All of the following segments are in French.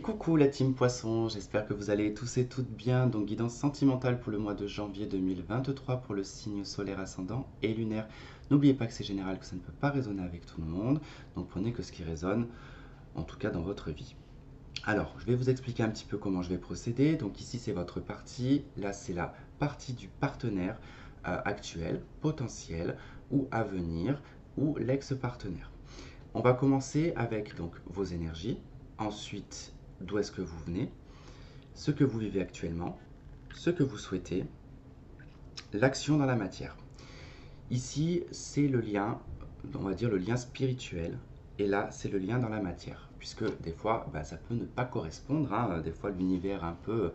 Et coucou la team Poisson, j'espère que vous allez tous et toutes bien. Donc guidance sentimentale pour le mois de janvier 2023 pour le signe solaire ascendant et lunaire. N'oubliez pas que c'est général, que ça ne peut pas résonner avec tout le monde. Donc prenez que ce qui résonne, en tout cas dans votre vie. Alors, je vais vous expliquer un petit peu comment je vais procéder. Donc ici c'est votre partie, là c'est la partie du partenaire actuel, potentiel ou à venir ou l'ex-partenaire. On va commencer avec donc vos énergies, ensuite d'où est-ce que vous venez, ce que vous vivez actuellement, ce que vous souhaitez, l'action dans la matière. Ici, c'est le lien, on va dire le lien spirituel, et là, c'est le lien dans la matière, puisque des fois, ça peut ne pas correspondre, hein. Des fois l'univers un peu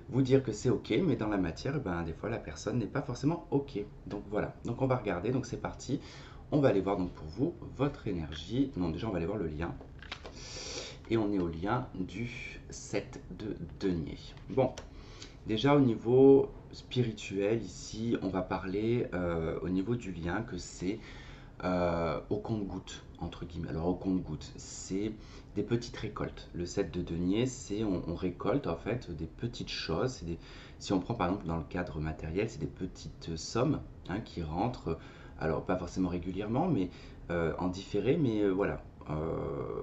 vous dire que c'est ok, mais dans la matière, des fois la personne n'est pas forcément ok. Donc voilà, donc on va regarder, donc c'est parti. On va aller voir donc pour vous votre énergie. Non, déjà on va aller voir le lien. Et on est au lien du 7 de denier. Bon, déjà au niveau spirituel, ici, on va parler au niveau du lien que c'est au compte-goutte, entre guillemets. Alors au compte-goutte, c'est des petites récoltes. Le 7 de denier, c'est on récolte en fait des petites choses. Si on prend par exemple dans le cadre matériel, c'est des petites sommes qui rentrent, alors pas forcément régulièrement, mais en différé, mais voilà.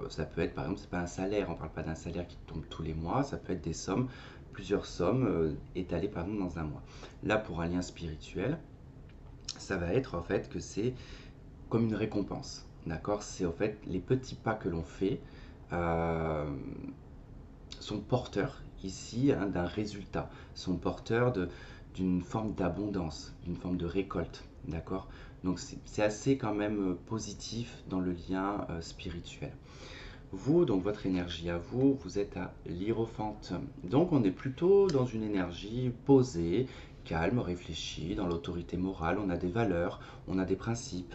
Ça peut être par exemple, c'est pas un salaire, on parle pas d'un salaire qui tombe tous les mois, ça peut être des sommes, plusieurs sommes étalées par exemple dans un mois. Là, pour un lien spirituel, ça va être en fait que c'est comme une récompense. D'accord? C'est en fait les petits pas que l'on fait euh, sont porteurs ici d'un résultat, sont porteurs d'une forme d'abondance, d'une forme de récolte. D'accord? Donc c'est assez quand même positif dans le lien spirituel. Vous, donc votre énergie à vous, vous êtes à l'Hiérophante. Donc on est plutôt dans une énergie posée, calme, réfléchie, dans l'autorité morale. On a des valeurs, on a des principes,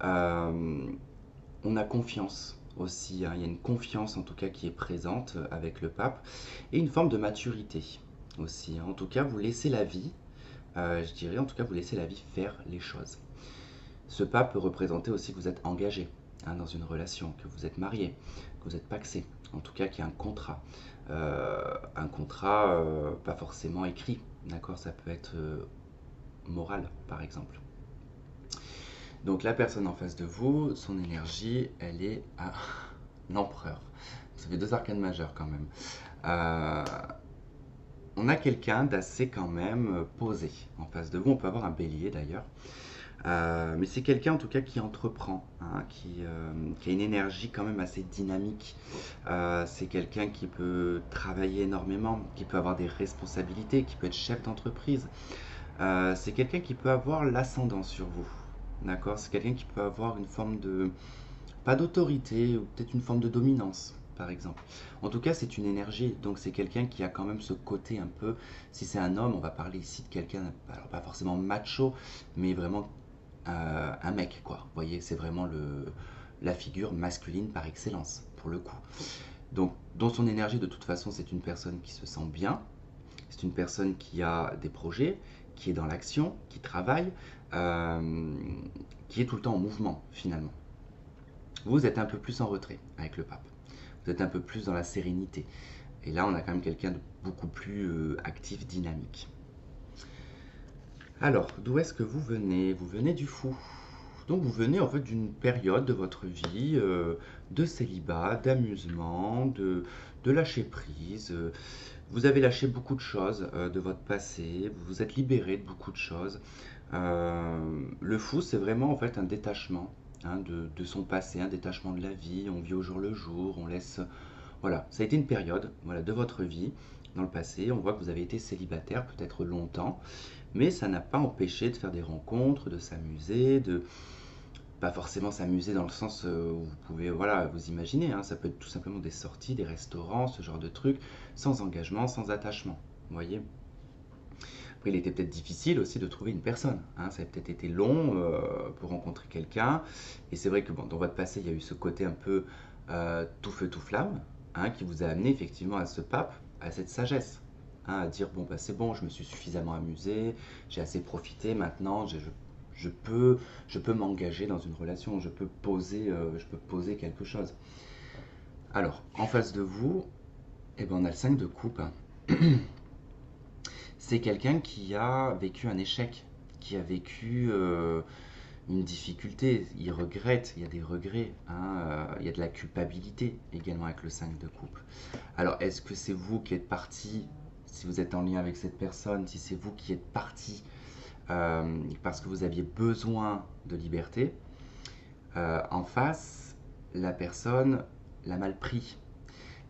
euh, on a confiance aussi. Il y a une confiance en tout cas qui est présente avec le pape et une forme de maturité aussi. En tout cas, vous laissez la vie, je dirais, en tout cas, vous laissez la vie faire les choses. Ce pape peut représenter aussi que vous êtes engagé dans une relation, que vous êtes marié, que vous êtes pacsé, en tout cas qu'il y a un contrat pas forcément écrit, d'accord, ça peut être moral par exemple. Donc la personne en face de vous, son énergie, elle est à l'empereur. Ça fait deux arcanes majeures quand même. Euh, on a quelqu'un d'assez quand même posé en face de vous. On peut avoir un bélier d'ailleurs. Mais c'est quelqu'un en tout cas qui entreprend, qui a une énergie quand même assez dynamique. C'est quelqu'un qui peut travailler énormément, qui peut avoir des responsabilités, qui peut être chef d'entreprise. C'est quelqu'un qui peut avoir l'ascendant sur vous. D'accord? C'est quelqu'un qui peut avoir une forme de, pas d'autorité, ou peut-être une forme de dominance, par exemple. En tout cas, c'est une énergie, donc c'est quelqu'un qui a quand même ce côté un peu, si c'est un homme, on va parler ici de quelqu'un, alors pas forcément macho, mais vraiment un mec, quoi. Vous voyez, c'est vraiment la figure masculine par excellence, pour le coup. Donc, dans son énergie, de toute façon, c'est une personne qui se sent bien, c'est une personne qui a des projets, qui est dans l'action, qui travaille, euh, qui est tout le temps en mouvement, finalement. Vous êtes un peu plus en retrait avec le pape. Vous êtes un peu plus dans la sérénité. Et là, on a quand même quelqu'un de beaucoup plus actif, dynamique. Alors, d'où est-ce que vous venez? Vous venez du fou. Donc vous venez en fait d'une période de votre vie de célibat, d'amusement, de lâcher prise. Vous avez lâché beaucoup de choses de votre passé, vous vous êtes libéré de beaucoup de choses. Le fou, c'est vraiment en fait un détachement de son passé, un détachement de la vie. On vit au jour le jour, on laisse. Voilà, ça a été une période voilà, de votre vie dans le passé. On voit que vous avez été célibataire peut-être longtemps, mais ça n'a pas empêché de faire des rencontres, de s'amuser, de pas forcément s'amuser dans le sens où vous pouvez voilà, vous imaginer, ça peut être tout simplement des sorties, des restaurants, ce genre de trucs, sans engagement, sans attachement. Vous voyez? Après, il était peut-être difficile aussi de trouver une personne. Ça a peut-être été long pour rencontrer quelqu'un. Et c'est vrai que bon, dans votre passé, il y a eu ce côté un peu tout feu, tout flamme, qui vous a amené effectivement à ce pape, à cette sagesse. À dire, bon, c'est bon, je me suis suffisamment amusé, j'ai assez profité, maintenant, je peux, je peux m'engager dans une relation, je peux poser quelque chose. Alors, en face de vous, Et ben on a le 5 de coupe. C'est quelqu'un qui a vécu un échec, qui a vécu une difficulté, il regrette, il y a des regrets, hein, il y a de la culpabilité également avec le 5 de coupe. Alors, est-ce que c'est vous qui êtes parti, si vous êtes en lien avec cette personne, si c'est vous qui êtes parti parce que vous aviez besoin de liberté, en face, la personne l'a mal pris.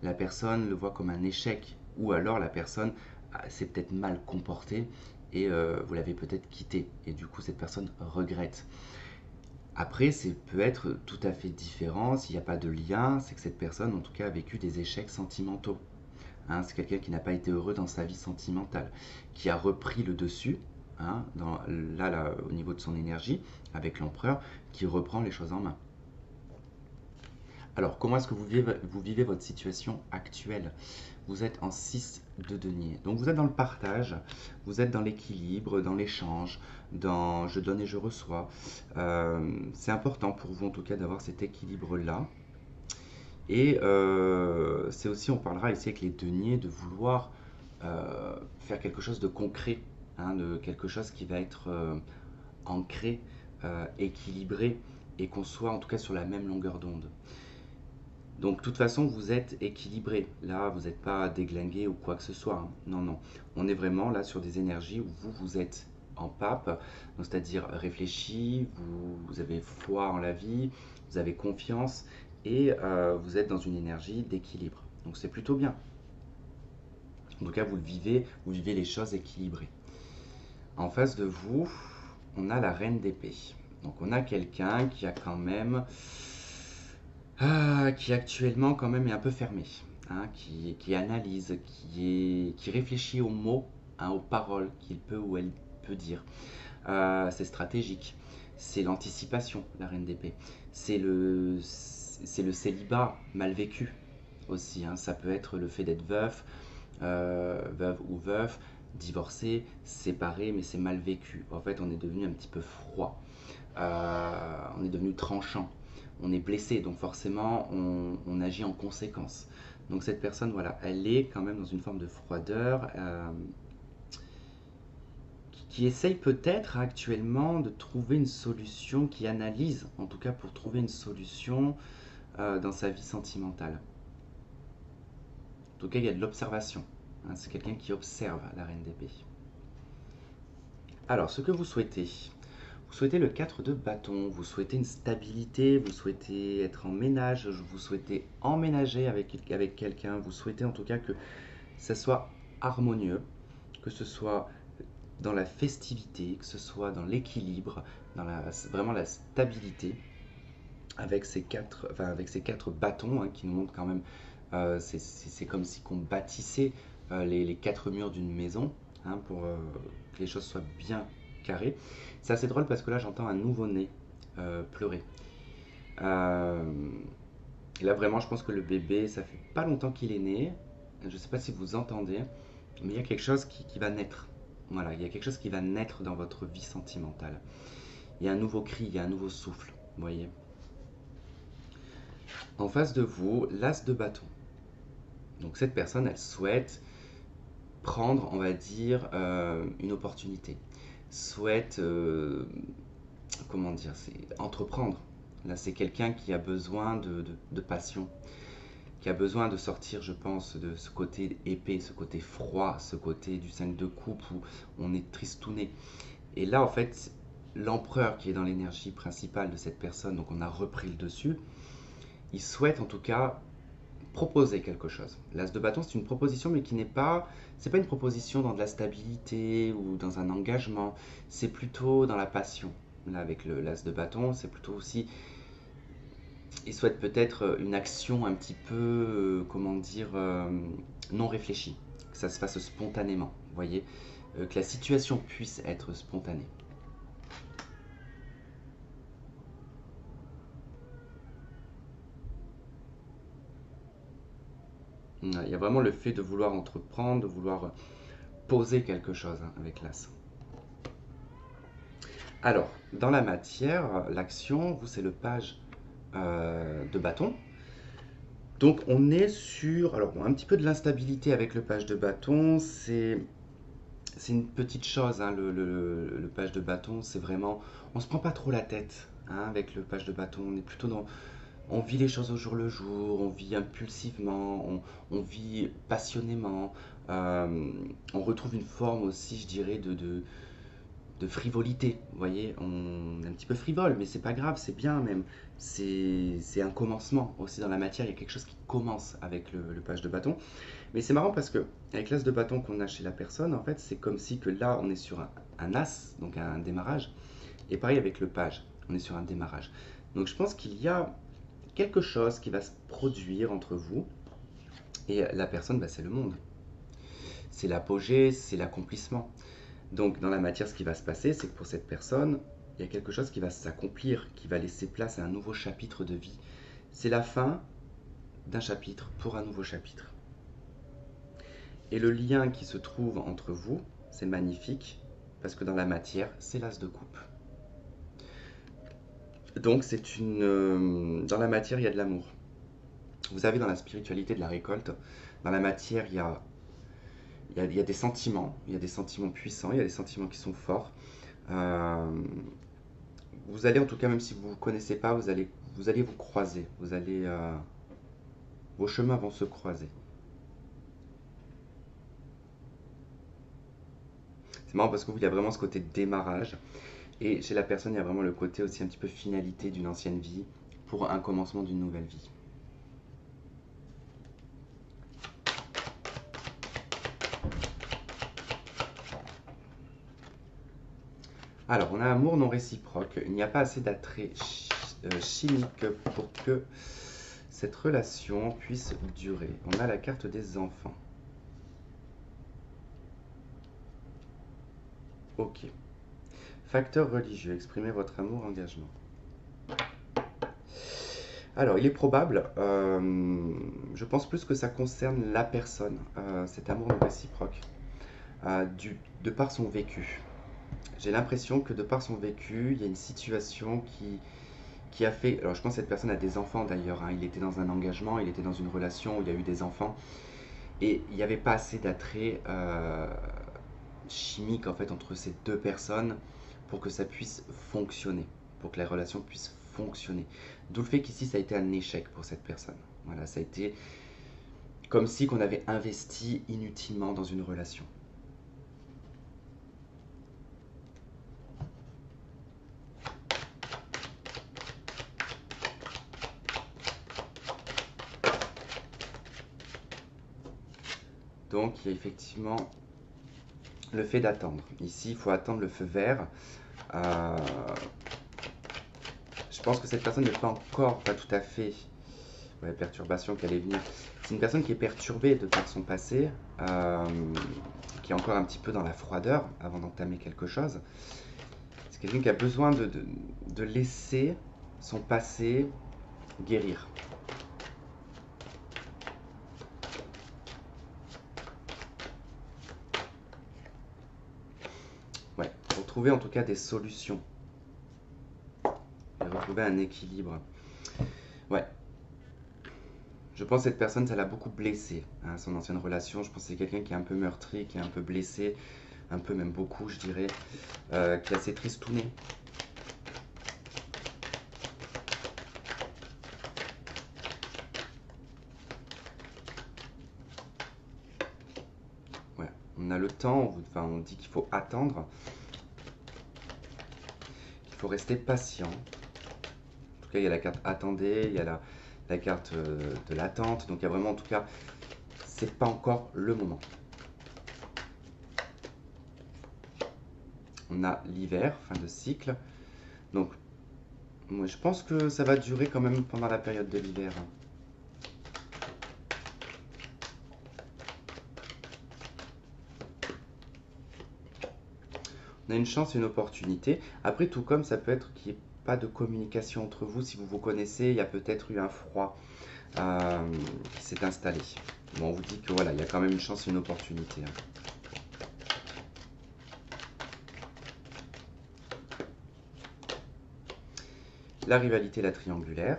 La personne le voit comme un échec, ou alors la personne s'est peut-être mal comportée et vous l'avez peut-être quitté, et du coup cette personne regrette. Après, c'est peut être tout à fait différent, s'il n'y a pas de lien, c'est que cette personne en tout cas a vécu des échecs sentimentaux. Hein, c'est quelqu'un qui n'a pas été heureux dans sa vie sentimentale, qui a repris le dessus, hein, là, au niveau de son énergie, avec l'empereur, qui reprend les choses en main. Alors, comment est-ce que vous vivez votre situation actuelle? Vous êtes en 6 de denier. Donc, vous êtes dans le partage, vous êtes dans l'équilibre, dans l'échange, dans je donne et je reçois. C'est important pour vous, en tout cas, d'avoir cet équilibre-là. Et c'est aussi, on parlera ici avec les deniers, de vouloir faire quelque chose de concret, hein, de quelque chose qui va être ancré, équilibré, et qu'on soit en tout cas sur la même longueur d'onde. Donc, de toute façon, vous êtes équilibré. Là, vous n'êtes pas déglingué ou quoi que ce soit, hein. Non, non. On est vraiment là sur des énergies où vous êtes en pape, c'est-à-dire réfléchi, vous avez foi en la vie, vous avez confiance et vous êtes dans une énergie d'équilibre. Donc, c'est plutôt bien. En tout cas, vous vivez les choses équilibrées. En face de vous, on a la reine d'épée. Donc, on a quelqu'un qui a quand même qui actuellement quand même est un peu fermé, hein, qui analyse, qui réfléchit aux mots, hein, aux paroles qu'il peut ou elle peut dire. C'est stratégique, c'est l'anticipation, la reine d'épée. C'est le célibat mal vécu aussi, hein. Ça peut être le fait d'être veuve ou veuf, divorcé, séparé, mais c'est mal vécu. En fait, on est devenu un petit peu froid, on est devenu tranchant, on est blessé, donc forcément on agit en conséquence. Donc cette personne, voilà, elle est quand même dans une forme de froideur, qui essaye peut-être actuellement de trouver une solution, qui analyse en tout cas pour trouver une solution dans sa vie sentimentale. En tout cas, il y a de l'observation, hein, c'est quelqu'un qui observe la reine d'épée. Alors, ce que vous souhaitez le 4 de bâton, vous souhaitez une stabilité, vous souhaitez être en ménage, vous souhaitez emménager avec quelqu'un, vous souhaitez en tout cas que ça soit harmonieux, que ce soit dans la festivité, que ce soit dans l'équilibre, vraiment la stabilité, avec ces quatre bâtons, hein, qui nous montrent quand même, c'est comme si on bâtissait les quatre murs d'une maison, hein, pour que les choses soient bien carrées. C'est assez drôle parce que là j'entends un nouveau-né pleurer. Là vraiment je pense que le bébé, ça fait pas longtemps qu'il est né. Je sais pas si vous entendez, mais il y a quelque chose qui va naître. Voilà, il y a quelque chose qui va naître dans votre vie sentimentale. Il y a un nouveau cri, il y a un nouveau souffle, vous voyez. En face de vous, l'as de bâton. Donc cette personne, elle souhaite prendre, on va dire, une opportunité. Souhaite, comment dire, c'est entreprendre. Là, c'est quelqu'un qui a besoin de passion, qui a besoin de sortir, je pense, de ce côté épais, ce côté froid, ce côté du 5 de coupe où on est tristouné. Et là, en fait, l'empereur qui est dans l'énergie principale de cette personne, donc on a repris le dessus, il souhaite en tout cas proposer quelque chose. L'as de bâton, c'est une proposition, mais qui n'est pas, c'est pas une proposition dans de la stabilité ou dans un engagement, c'est plutôt dans la passion. Là, avec l'as de bâton, c'est plutôt aussi, il souhaite peut-être une action un petit peu, comment dire, non réfléchie, que ça se fasse spontanément, vous voyez, que la situation puisse être spontanée. Il y a vraiment le fait de vouloir entreprendre, de vouloir poser quelque chose, hein, avec l'as. Alors, dans la matière, l'action, vous, c'est le page de bâton, Donc on est sur, alors bon, un petit peu de l'instabilité avec le page de bâton, c'est une petite chose, hein, le page de bâton, c'est vraiment, on se prend pas trop la tête, hein, avec le page de bâton, on est plutôt dans, on vit les choses au jour le jour, on vit impulsivement, on vit passionnément, on retrouve une forme aussi, je dirais, de frivolité. Vous voyez, on est un petit peu frivole, mais c'est pas grave, c'est bien même. C'est un commencement aussi dans la matière, il y a quelque chose qui commence avec le page de bâton. Mais c'est marrant parce que avec l'as de bâton qu'on a chez la personne, en fait, c'est comme si que là, on est sur un as, donc un démarrage. Et pareil avec le page, on est sur un démarrage. Donc je pense qu'il y a quelque chose qui va se produire entre vous et la personne, bah, c'est le monde. C'est l'apogée, c'est l'accomplissement. Donc dans la matière, ce qui va se passer, c'est que pour cette personne, il y a quelque chose qui va s'accomplir, qui va laisser place à un nouveau chapitre de vie. C'est la fin d'un chapitre pour un nouveau chapitre. Et le lien qui se trouve entre vous, c'est magnifique, parce que dans la matière, c'est l'as de coupe. Donc c'est dans la matière, il y a de l'amour. Vous avez dans la spiritualité de la récolte, dans la matière, il y a des sentiments, il y a des sentiments puissants, il y a des sentiments qui sont forts. Euh, vous allez, en tout cas, même si vous ne vous connaissez pas, vous allez vous croiser. Vos chemins vont se croiser. C'est marrant parce que vous, il y a vraiment ce côté de démarrage. Et chez la personne, il y a vraiment le côté aussi un petit peu finalité d'une ancienne vie pour un commencement d'une nouvelle vie. Alors, on a un amour non réciproque. Il n'y a pas assez d'attrait chimique pour que cette relation puisse durer. On a la carte des enfants. Ok. Facteur religieux. Exprimez votre amour, engagement. Alors, il est probable, je pense plus que ça concerne la personne, cet amour non réciproque, de par son vécu. J'ai l'impression que de par son vécu, il y a une situation qui a fait... Alors, je pense que cette personne a des enfants d'ailleurs, hein. Il était dans un engagement, il était dans une relation où il y a eu des enfants. Et il n'y avait pas assez d'attrait chimique en fait entre ces deux personnes pour que ça puisse fonctionner, pour que la relation puisse fonctionner. D'où le fait qu'ici ça a été un échec pour cette personne. Voilà, ça a été comme si qu'on avait investi inutilement dans une relation. Donc il y a effectivement le fait d'attendre. Ici, il faut attendre le feu vert. Euh, je pense que cette personne n'est pas encore, pas tout à fait, ouais, perturbation qu'elle est venue. C'est une personne qui est perturbée de par son passé, qui est encore un petit peu dans la froideur avant d'entamer quelque chose. C'est quelqu'un qui a besoin de laisser son passé guérir. Ouais, pour trouver en tout cas des solutions et retrouver un équilibre. Ouais, je pense que cette personne, ça l'a beaucoup blessé, hein, son ancienne relation. Je pense que c'est quelqu'un qui est un peu meurtri, qui est un peu blessé, un peu même beaucoup, je dirais, qui est assez tristouné. Ouais, on a le temps, enfin, on dit qu'il faut attendre, qu'il faut rester patient. En tout cas, il y a la carte attendez, il y a la carte de l'attente. Donc, il y a vraiment, en tout cas, c'est pas encore le moment. On a l'hiver, fin de cycle. Donc, moi, je pense que ça va durer quand même pendant la période de l'hiver. On a une chance et une opportunité. Après, tout comme ça peut être qu'il n'y ait pas de communication entre vous. Si vous vous connaissez, il y a peut-être eu un froid qui s'est installé. Bon, on vous dit que voilà, il y a quand même une chance et une opportunité. La rivalité, la triangulaire.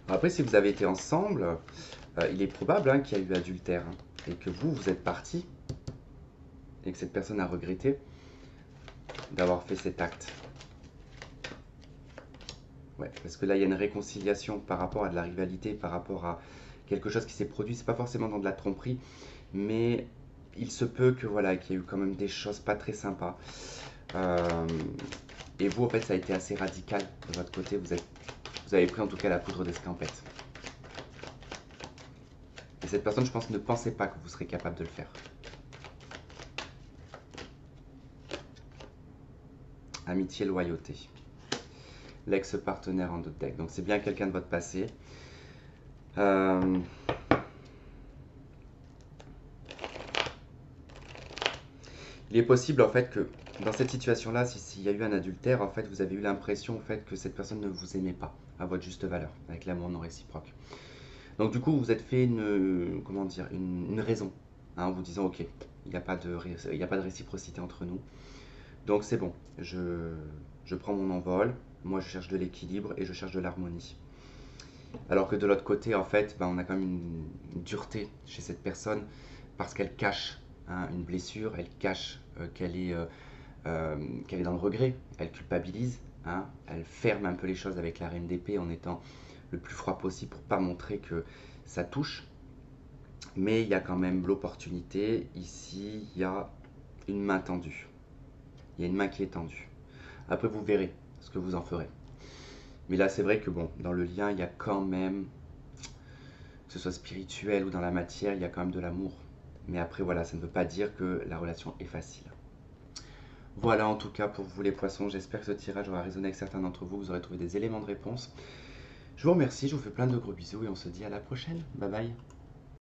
Après, si vous avez été ensemble, il est probable hein, qu'il y a eu adultère hein, et que vous êtes parti et que cette personne a regretté d'avoir fait cet acte. Ouais, parce que là, il y a une réconciliation par rapport à de la rivalité, par rapport à quelque chose qui s'est produit. C'est pas forcément dans de la tromperie, mais il se peut que voilà, qu'il y ait eu quand même des choses pas très sympas. Euh, et vous, en fait, ça a été assez radical de votre côté. Vous avez pris en tout cas la poudre d'escampette. Et cette personne, je pense, ne pensait pas que vous serez capable de le faire. Amitié, loyauté. L'ex-partenaire en d'autres decks. Donc c'est bien quelqu'un de votre passé. Il est possible en fait que dans cette situation-là, s'il y a eu un adultère, en fait, vous avez eu l'impression en fait que cette personne ne vous aimait pas à votre juste valeur, avec l'amour non réciproque. Donc du coup, vous vous êtes fait comment dire, une raison, hein, en vous disant ok, il n'y a pas de réciprocité entre nous. Donc c'est bon, je prends mon envol, moi je cherche de l'équilibre et je cherche de l'harmonie. Alors que de l'autre côté, en fait, on a quand même une dureté chez cette personne parce qu'elle cache hein, une blessure, elle cache qu'elle est dans le regret, elle culpabilise, hein, elle ferme un peu les choses avec la reine d'épée en étant le plus froid possible pour ne pas montrer que ça touche. Mais il y a quand même l'opportunité, ici, il y a une main tendue. Il y a une main qui est tendue. Après, vous verrez ce que vous en ferez. Mais là, c'est vrai que bon, dans le lien, il y a quand même, que ce soit spirituel ou dans la matière, il y a quand même de l'amour. Mais après, voilà, ça ne veut pas dire que la relation est facile. Voilà en tout cas pour vous les poissons, j'espère que ce tirage aura résonné avec certains d'entre vous, vous aurez trouvé des éléments de réponse. Je vous remercie, je vous fais plein de gros bisous et on se dit à la prochaine. Bye bye.